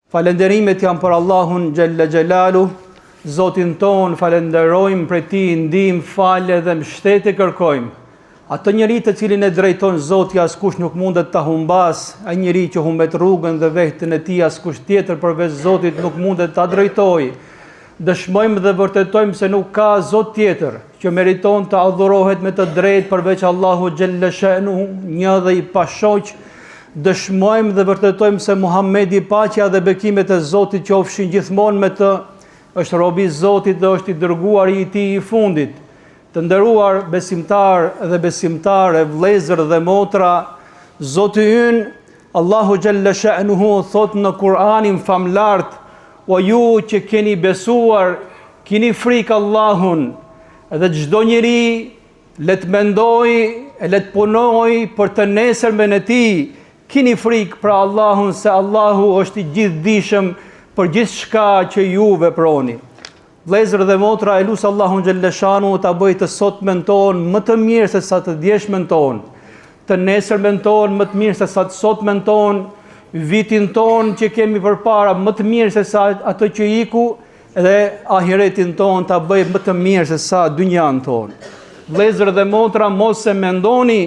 Falenderimet janë për Allahun Gjelle Gjelalu, Zotin ton falenderojmë, për ti ndihmë, falje dhe mbështetje kërkojmë. Atë njeri të cilin e drejton Zoti askush nuk mundet ta humbas, ai njeri që humbet rrugën dhe vehtën e tij askush tjetër përveç Zotit nuk mundet ta drejtojë. Dëshmojmë dhe vërtetojmë se nuk ka Zot tjetër që meriton të adhurohet me të drejtë përveç Allahu Gjelle Sha'nuhu, një dhe i pashoq. Dëshmojmë dhe vërtetojmë se Muhamedi, paqja dhe bekimet e Zotit qofshin gjithmonë me të, është robi i Zotit dhe është i dërguari i tij i fundit. Të nderuar besimtar dhe besimtare, vëllezër dhe motra, Zoti ynë, Allahu Gjelle Sha'nuhu, thot në Kur'anin famlart: "O ju që keni besuar, keni frikë Allahun, dhe çdo njeri le të mendojë e le të punojë për të nesërmen e tij. Kini frikë për Allahun, se Allahu është i gjithdijshëm për gjithçka që ju veproni." Vëllezër dhe motra, e lut Allahun Gjelle Sha'nuhu ta bëjë të sotmen tonë më të mirë se sa të djeshmen tonë, të nesërmen tonë më të mirë se sa të sotmen tonë, vitin tonë që kemi përpara më të mirë se sa atë që iku, dhe ahiretin tonë ta bëjë më të mirë se sa dynjan tonë. Vëllezër dhe motra, mos e mendoni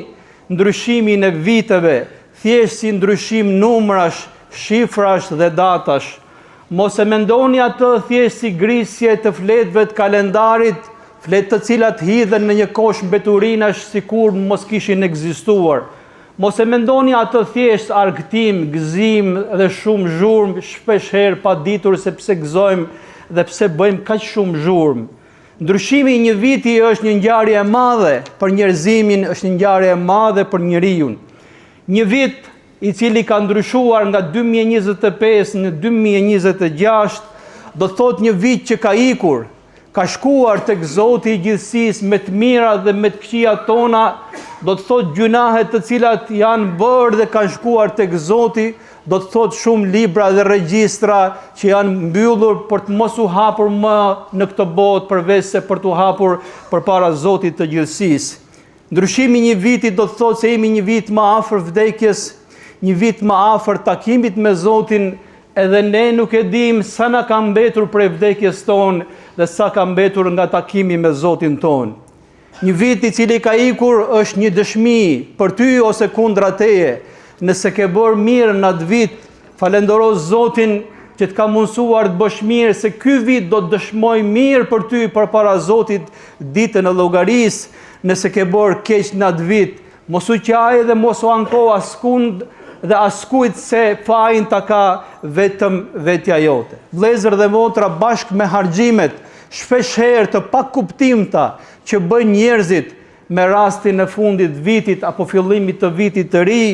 ndryshimin e viteve thjesht si ndryshim numrash, shifrash dhe datash. Mos e mendoni atë thjesht si grisje të fletëve të kalendarit, fletë të cilat hidhen në një kosh mbeturinash sikur mos kishin ekzistuar. Mos e mendoni atë thjesht argëtim, gëzim dhe shumë zhurmë, shpesh herë pa ditur se pse gëzojmë dhe pse bëjmë kaq shumë zhurmë. Ndryshimi i një viti është një ngjarje e madhe për njerëzimin, është një ngjarje e madhe për njeriu. Një vit i cili ka ndryshuar nga 2025 në 2026, do thot një vit që ka ikur, ka shkuar tek Zoti i gjithësisë me të mira dhe me të këqijat tona, do të thot gjunahet të cilat janë bërë dhe kanë shkuar tek Zoti, do të thot shumë libra dhe regjistra që janë mbyllur për të mos u hapur më në këtë botë përveç se për të hapur përpara Zotit të gjithësisë. Ndryshimi i një viti do të thotë se jemi një vit më afër vdekjes, një vit më afër takimit me Zotin, edhe ne nuk e dim sa na ka mbetur prej vdekjes tonë dhe sa ka mbetur nga takimi me Zotin tonë. Një vit i cili ka ikur është një dëshmi për ty ose kundra teje. Nëse ke bërë mirë në atë vit, falendero Zotin që të ka mundsuar të bësh mirë, se ky vit do të dëshmoj mirë për ty përpara Zotit ditën e llogarisë. Nëse ke bërë keq në atë vit, mos u qaj dhe mos u anko askund dhe askujt se fajin ta ka vetëm vetja jote. Vëllezër dhe motra, bashkë me harxhimet shpesh herë të pakuptimta që bëjnë njerëzit me rastin e fundit vitit apo fillimit të vitit të ri,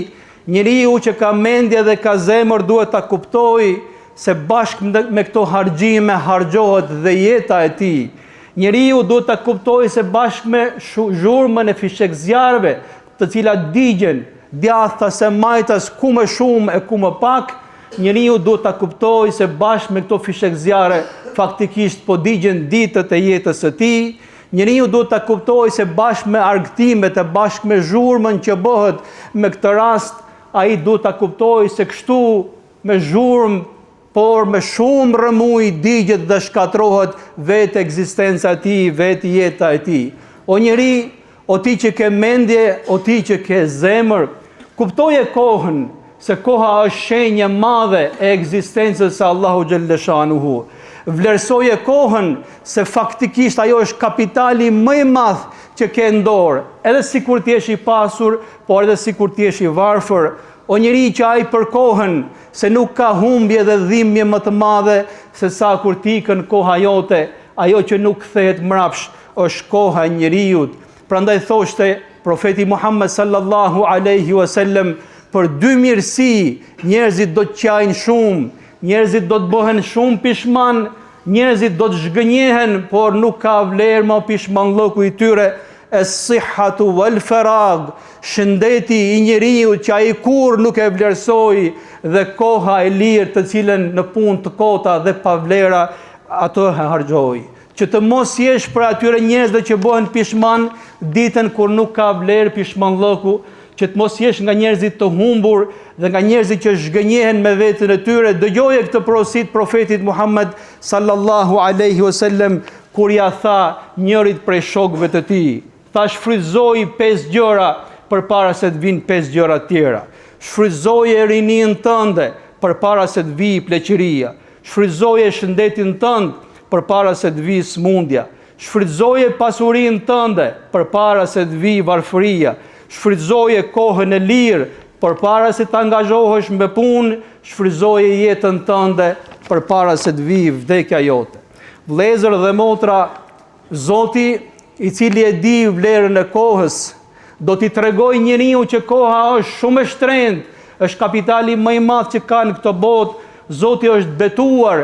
njeriu që ka mendje dhe ka zemër duhet ta kuptojë se bashkë me këto harxhime harxhohet dhe jeta e tij. Njeriu duhet ta kuptojë se bashkë me zhurmën e fishek zjarve, të cilat digjen djathta se majtas ku më shumë e ku më pak, njeriu duhet ta kuptojë se bashkë me këto fishek zjarre faktikisht po digjen ditët e jetës së tij. Njeriu duhet ta kuptojë se bashkë me argëtimet e bashkë me zhurmën që bëhet me këtë rast, ai duhet ta kuptojë se kështu me zhurmë, por me shumë rëmuj digjet dhe shkatrohet vetë ekzistenca e tij, vetë jeta e tij. O njeri, o ti që ke mendje, o ti që ke zemër, kuptoje kohën, se koha është shenjë e madhe e ekzistencës së Allahu Gjelle Sha'nuhu. Vlerësoje kohën, se faktikisht ajo është kapitali më i madh që ke në dorë, edhe sikur ti je i pasur, por edhe sikur ti je i varfër. O njeri që ai për kohën, se nuk ka humbje dhe dhimbje më të madhe se sa kur t'ikën koha jote, ajo që nuk kthehet mrapsh është koha e njeriut. Prandaj thoshte profeti Muhammed sallallahu alaihi wasallam, për dy mirësi njerëzit do të qajnë shumë, njerëzit do të bëhen shumë pishman, njerëzit do të zhgënjehen, por nuk ka vlerë më pishmanllëku i tyre. Es-sihhatu wal farag, shëndeti i njeriu që ai kur nuk e vlerësoi, dhe koha e lirë të cilën në punë të kota dhe pa vlera ato harxhoi. Që të mos jesh për atyre njerëzve që bëhen pishman ditën kur nuk ka vlerë pishmanllëku, që të mos jesh nga njerëzit të humbur dhe nga njerëzit që zhgënjehen me veten e tyre. Dëgjoje këtë porosit profetit Muhammed sallallahu alaihi wasallam kur ja tha njërit prej shokëve të tij. Tha shfrytëzoi 5 gjëra përpara se të vinë 5 gjëra tjera. Shfrytëzoje rinin tënde përpara se të vijë pleqëria. Shfrytëzoje shëndetin tënd përpara se të vijë smundja. Shfrytëzoje pasurinë tënde përpara se të vijë varfëria. Shfrytëzoje kohën e lirë përpara se të angazhohesh me punë. Shfrytëzoje jetën tënde përpara se të vijë vdekja jote. Vëllezër dhe motra, Zoti i cili e di vlerën e kohës, do t'i tregoj njeriu që koha është shumë e shtrenjtë, është kapitali më i madh që ka në këtë botë. Zoti është betuar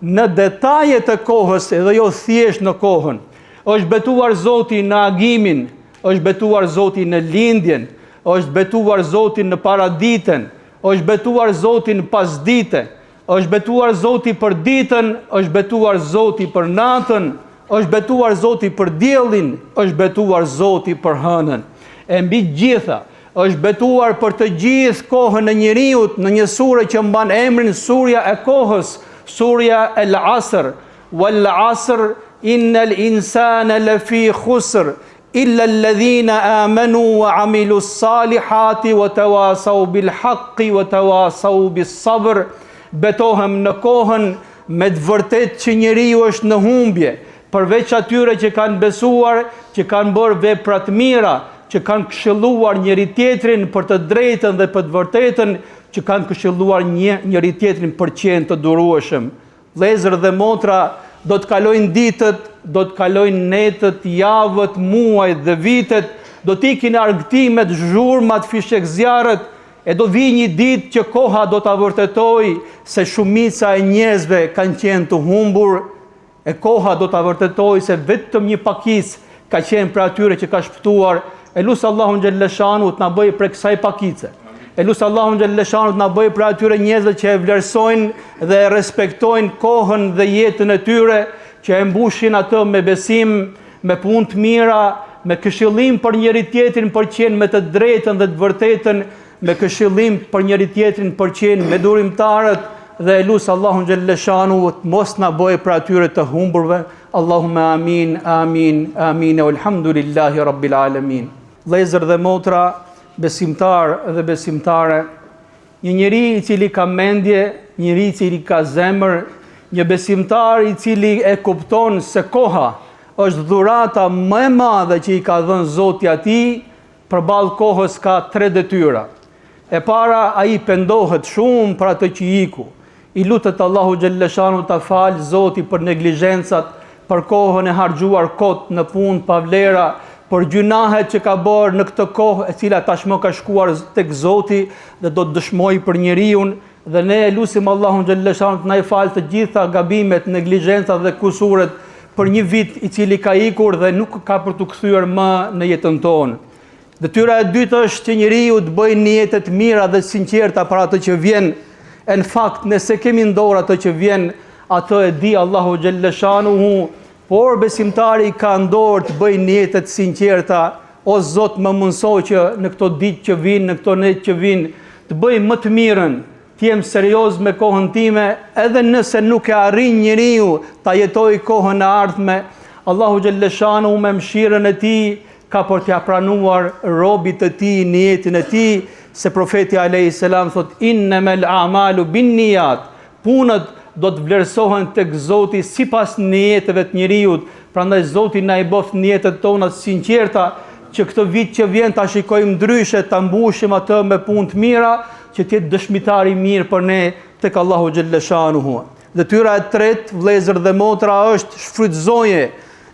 në detajet e kohës edhe jo thjesht në kohën. Është betuar Zoti në agimin, është betuar Zoti në lindjen, është betuar Zoti në paraditën, është betuar Zoti në pasdite, është betuar Zoti për ditën, është betuar Zoti për natën, është betuar Zoti për diellin, është betuar Zoti për hënën. E mbi gjitha, është betuar për të gjithë kohën e njeriut në një sure që mban emrin surja e kohës, surja El Asr, wal asr innal insana lafi khusr illa alladhina amanu wa amilu salihati wa tawasaw bil haqqi wa tawasaw bis sabr. Betohem në kohën me të vërtet që njeriu është në humbje, përveç atyre që kanë besuar, që kanë bërë vepra të mira, që kanë këshilluar njëri tjetrin për të drejtën dhe për të vërtetën, që kanë këshilluar njëri tjetrin për qenë të durueshëm. Vëllezër dhe motra, do të kalojnë ditët, do të kalojnë netët, javët, muajt dhe vitet, do t'ikin argëtimet, zhurmat, fishek zjarët, e do vi një ditë që koha do t'a vërtetoj se shumica e njerëzve kanë qenë të humbur, e koha do t'a vërtetoj se vetëm një pakicë ka qenë për atyre që ka shpëtuar. E lusë Allahun Gjellëshanu të na bëj për kësaj pakice. E lusë Allahun Gjellëshanu të na bëj për atyre njerëzve që e vlerësojnë dhe e respektojnë kohën dhe jetën e tyre, që e mbushin atë me besim, me punë të mira, me këshillim për njëri tjetrin për qenë me të drejtën dhe të vërtetën, me këshillim për njëri tjetrin për qenë me durimtarët, dhe e lusë Allahun Gjellëshanu të mos na bëj për atyre të humburve. Allahumma amin, amin, amin, walhamdulillahi rabbil alamin. Vëllezër dhe motra, besimtar dhe besimtare, një njeri i cili ka mendje, njeri i cili ka zemër, një besimtar i cili e kupton se koha është dhurata më e madhe që i ka dhënë Zoti atij, përballë kohës ka 3 detyra. E para, ai pendohet shumë për atë që iku. I lutet Allahu Gjellëshanu ta falë Zoti për neglizhencat, për kohën e harxuar kot në punë pa vlera, për gjunahet që ka bërë në këtë kohë, e cila tashmë ka shkuar tek Zoti dhe do të dëshmojë për njeriu, dhe ne e lutim Allahun Gjellëshanu të na i falë të gjitha gabimet, neglizhencat dhe kusuret për një vit i cili ka ikur dhe nuk ka për të kthyer më në jetën tonë. Detyra e dytë është që njeriu të bëjë niyete të mira dhe sinqerta për atë që vjen. E në fakt, nëse kemi në dorë atë që vjen, atë e di Allahu Gjellëshanuhu, por besimtari ka në dorë të bëjë niyete të sinqerta. O Zot, më mundsoj që në këto ditë që vinë, në këto net që vinë, të bëj më të mirën, të jem serioz me kohën time, edhe nëse nuk e arrin njeriu ta jetoj kohën e ardhme, Allahu Gjellëshanuhu me mëshirën e tij ka për t'ja pranuar robit të tij në jetën e tij, se profeti alayhis salam thot innamal a'malu binniyat. Punët do të vlerësohen tek Zoti sipas nijeteve të njeriu. Prandaj Zoti na i bëft niyetet tona të sinqerta, që këtë vit që vjen ta shikojmë ndryshe, ta mbushim atë me punë të mira, që të jetë dëshmitar i mirë për ne tek Allahu Gjellëshanuhu. Detyra e tretë, vëllezër dhe motra, është shfrytëzoje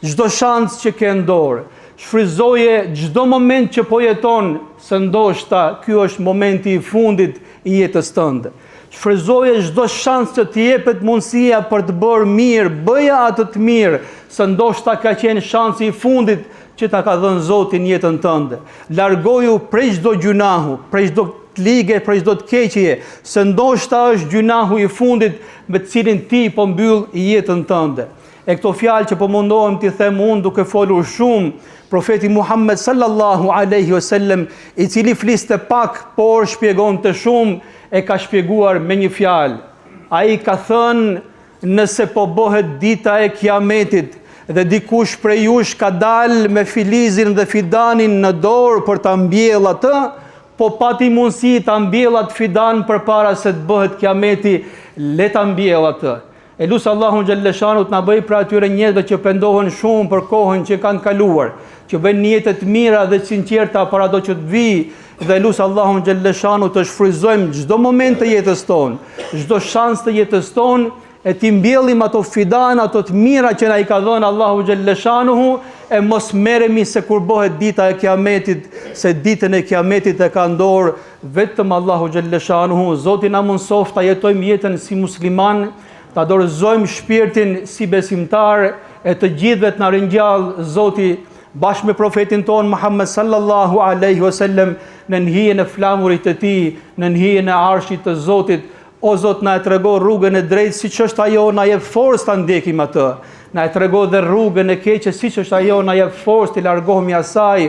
çdo shans që ke në dorë. Shfrytëzoje çdo moment që po jeton, se ndoshta ky është momenti i fundit i jetës tënde. Shfrytëzoje çdo shans që të jepet mundësia për të bërë mirë, bëja atë të mirë, se ndoshta ka qenë shansi i fundit që ta ka dhënë Zoti në jetën tënde. Largoju prej çdo gjunahu, prej çdo ligë, prej çdo të keqje, se ndoshta është gjunahu i fundit me të cilin ti po mbyll jetën tënde. E këto fjalë që po mundohem t'i them unë duke folur shumë, profeti Muhammed sallallahu alaihi wasallam, i cili fliste pak por shpjegonte shumë, e ka shpjeguar me një fjalë. Ai ka thënë, nëse po bëhet dita e Kiametit dhe dikush prej jush ka dalë me filizin dhe fidanin në dorë për ta mbjellë atë, po pati mundësi ta mbjellë atë fidan përpara se të bëhet Kiameti, le ta mbjellë atë. E lusë Allahun Gjellëshanu të na bëj për atyre njerëzve që pendohen shumë për kohën që kanë kaluar, që bëjnë jetët mira dhe sinqerta para do që të vi, dhe lusë Allahun Gjellëshanu të shfryzojmë çdo moment të jetës tonë, çdo shans të jetës tonë, e ti mbjellim ato fidan, ato të mira që na i ka dhënë Allahu Gjellëshanuhu, e mos merremi se kur bëhet dita e Kiametit, se ditën e Kiametit e ka në dorë vetëm Allahu Gjellëshanuhu. Zoti na mundsoft ta jetojmë jetën si musliman, ta dorëzojmë shpirtin si besimtar, e të gjithëve të na ringjall Zoti bashkë me profetin ton Muhammed sallallahu alaihi wasallam në hijen e flamurit të tij, në hijen e arshit të Zotit. O Zot, na e trego rrugën e drejtë siç është ajo, na jep forcë ta ndjekim atë. Na e trego dhe rrugën e keqe siç është ajo, na jep forcë të largohemi asaj.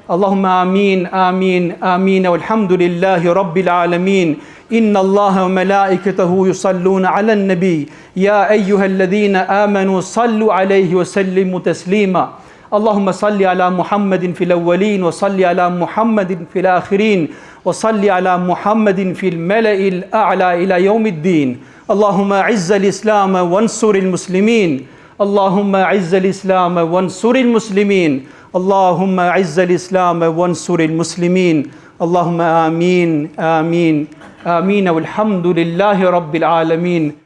Allahumma amin, amin, amin, walhamdulillahi rabbil alamin. إن الله وملائكته يصلون على النبي يا أيها الذين آمنوا صلوا عليه وسلموا تسليما اللهم صل على محمد في الأولين وصل على محمد في الآخرين وصل على محمد في الملأ الأعلى إلى يوم الدين اللهم أعز الإسلام وانصر المسلمين اللهم أعز الإسلام وانصر المسلمين اللهم أعز الإسلام وانصر المسلمين اللهم آمين آمين آمين والحمد لله رب العالمين.